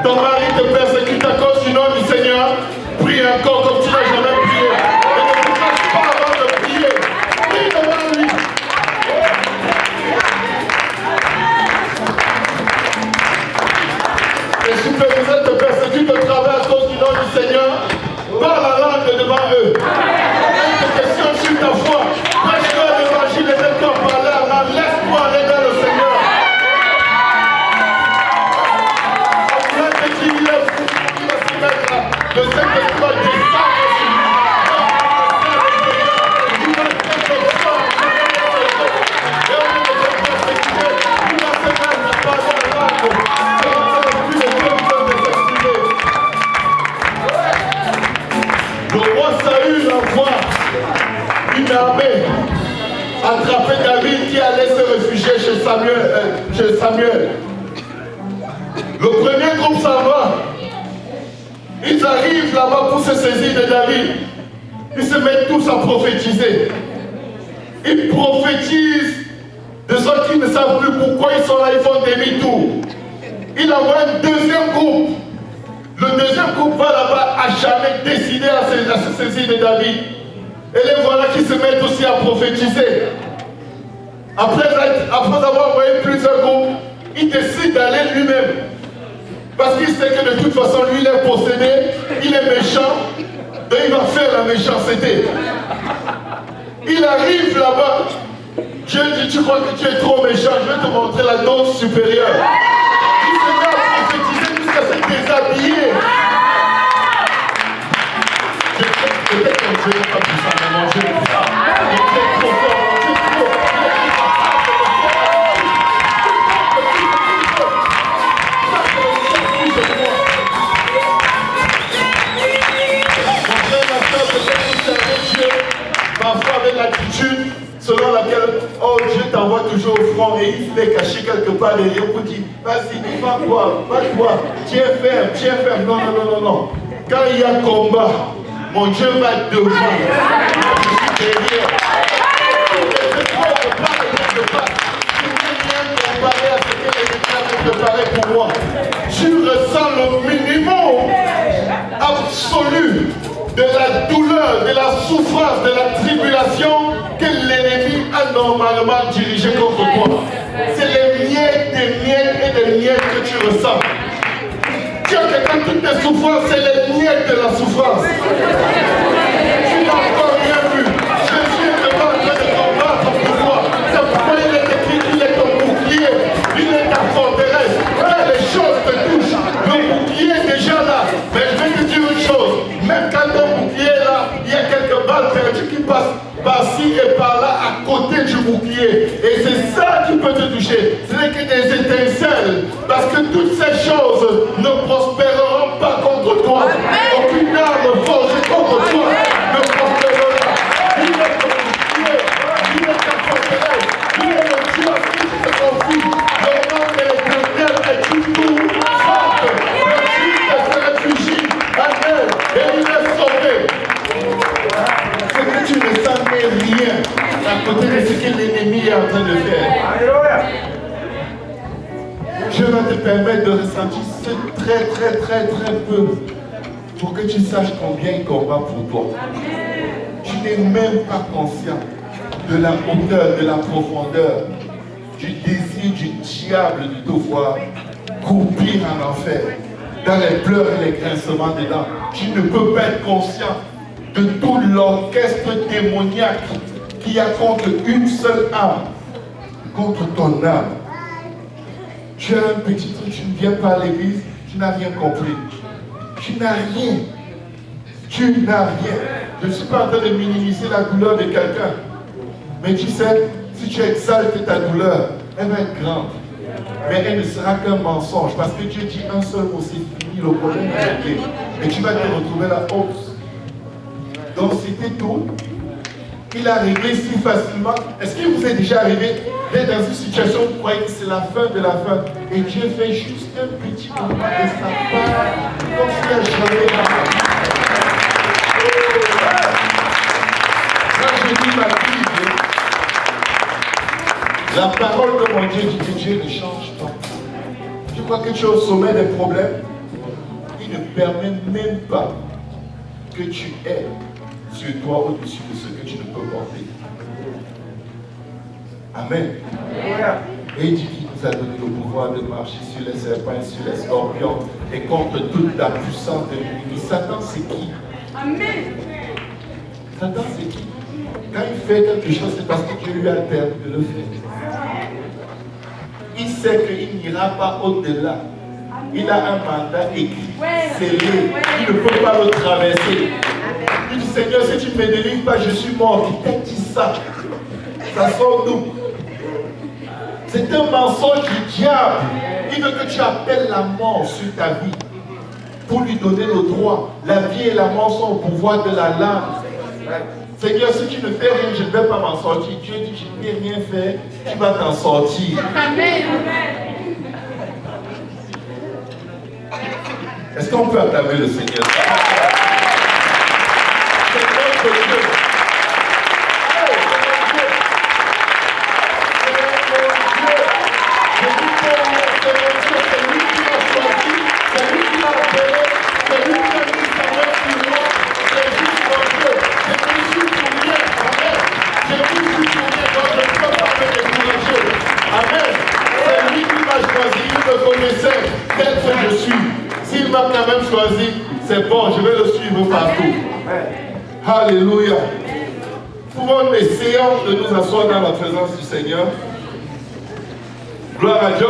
Ton mari te persécute à cause du nom du Seigneur. Prie encore comme tu n'as jamais prié. Et ne te cache pas avant de prier. Prie devant lui. Les superviseurs te persécutent au travail à cause du nom du Seigneur. Parle la langue devant eux. Ils te questionnent sur ta foi. Prêche-leur l'évangile et laisse-toi parler. Alors laisse-toi aller dans le Seigneur. Le Saint-Esprit va descendre sur lui. Il va être comme ça. Et on va se persécuter. Il va se mettre à parler à l'âme. Et on va plus de temps de s'exprimer. Le roi Saül envoie une armée attraper David qui allait se réfugier chez Samuel. Le premier groupe s'en va. Ils arrivent là-bas pour se saisir de David. Ils se mettent tous à prophétiser. Ils prophétisent de ceux qui ne savent plus pourquoi ils sont là, ils font demi-tour. Il envoie un deuxième groupe. Le deuxième groupe va là-bas à jamais décider à se saisir de David. Et les voilà qui se mettent aussi à prophétiser. Après avoir envoyé plusieurs groupes, il décide d'aller lui-même. Parce qu'il sait que de toute façon, lui, il est possédé, il est méchant, donc il va faire la méchanceté. Il arrive là-bas, Dieu dit, tu crois que tu es trop méchant, je vais te montrer la dose supérieure. Il se met à prophétiser jusqu'à se déshabiller. Peut-être que Dieu n'est pas puissant, mais mon Dieu est puissant. Il est trop fort, mon Dieu est trop. Parfois avec l'attitude selon laquelle Dieu t'envoie toujours au front et il s'est caché quelque part derrière pour dire vas-y, pas toi, tiens ferme, non. Quand il y a combat, mon Dieu va être devant. Je suis derrière. Pour moi. Tu ressens le minimum absolu de la douleur, de la souffrance, de la tribulation que l'ennemi a normalement dirigé contre toi. C'est les miettes, des miettes et des miettes que tu ressens. Dieu, que dans toutes tes souffrances, c'est les miettes de la souffrance. Tu n'as encore rien vu. Jésus est devant en train de combattre pour toi. C'est pourquoi il est écrit qu'il est ton bouclier, il est ta forteresse. Quand les choses te touchent, le bouclier est déjà là. Mais je vais te dire une chose, même quand ton bouclier est là, il y a quelques balles perdues qui passent par-ci et par-là à côté du bouclier. Et c'est ça qui peut te toucher. Ce n'est que des étincelles. Parce que toutes ces choses ne prospéreront pas contre toi. Aucune arme forgée contre toi ne prospérera. Il est ton bouclier, il est ta forteresse, il est le Dieu à qui tu te confies. Le nom de l'Éternel est toujours forte. Le Christ se réfugie à elle et il est sauvé. C'est que tu ne sens rien à côté de ce que l'ennemi est en train de faire. Dieu va te permettre de ressentir ce très peu pour que tu saches combien il combat pour toi. Tu n'es même pas conscient de la hauteur, de la profondeur, du désir du diable de te voir croupir en enfer, dans les pleurs et les grincements des dents. Tu ne peux pas être conscient de tout l'orchestre démoniaque qu'il y a contre une seule âme, contre ton âme. Tu as un petit truc, tu ne viens pas à l'église, tu n'as rien compris. Tu n'as rien. Je ne suis pas en train de minimiser la douleur de quelqu'un. Mais tu sais, si tu exaltes ta douleur, elle va être grande. Mais elle ne sera qu'un mensonge. Parce que Dieu dit un seul mot, c'est fini, le problème est réglé. Et tu vas te retrouver la honte. Donc c'était tout. Il a réglé si facilement. Est-ce qu'il vous est déjà arrivé d'être dans une situation où vous croyez que c'est la fin de la fin et Dieu fait juste un petit moment de sa part comme s'il a jamais Quand je lis ma Bible, la parole de mon Dieu dit que Dieu ne change pas. Tu crois que tu es au sommet des problèmes? il ne permet même pas que tu aies sur toi au-dessus de ce que tu ne peux porter. Amen. Et il dit qu'il nous a donné le pouvoir de marcher sur les serpents et sur les scorpions et contre toute la puissance de l'ennemi. Satan, c'est qui? Amen. Satan, c'est qui? Quand il fait quelque chose, c'est parce que Dieu lui a permis de le faire. Il sait qu'il n'ira pas au-delà. Il a un mandat écrit, scellé. Il ne peut pas le traverser. Il dit, Seigneur, si tu ne me délivres pas, je suis mort. Qui t'a dit ça? Ça sort d'où? C'est un mensonge du diable. Il veut que tu appelles la mort sur ta vie pour lui donner le droit. La vie et la mort sont au pouvoir de la langue. Seigneur, si tu ne fais rien, je ne vais pas m'en sortir. Dieu dit, je ne vais rien faire, tu vas t'en sortir. Amen. Est-ce qu'on peut acclamer le Seigneur? C'est notre Dieu. S'il m'a quand même choisi, c'est bon, je vais le suivre partout. Alléluia. Pouvons-nous essayer de nous asseoir dans la présence du Seigneur. Gloire à Dieu.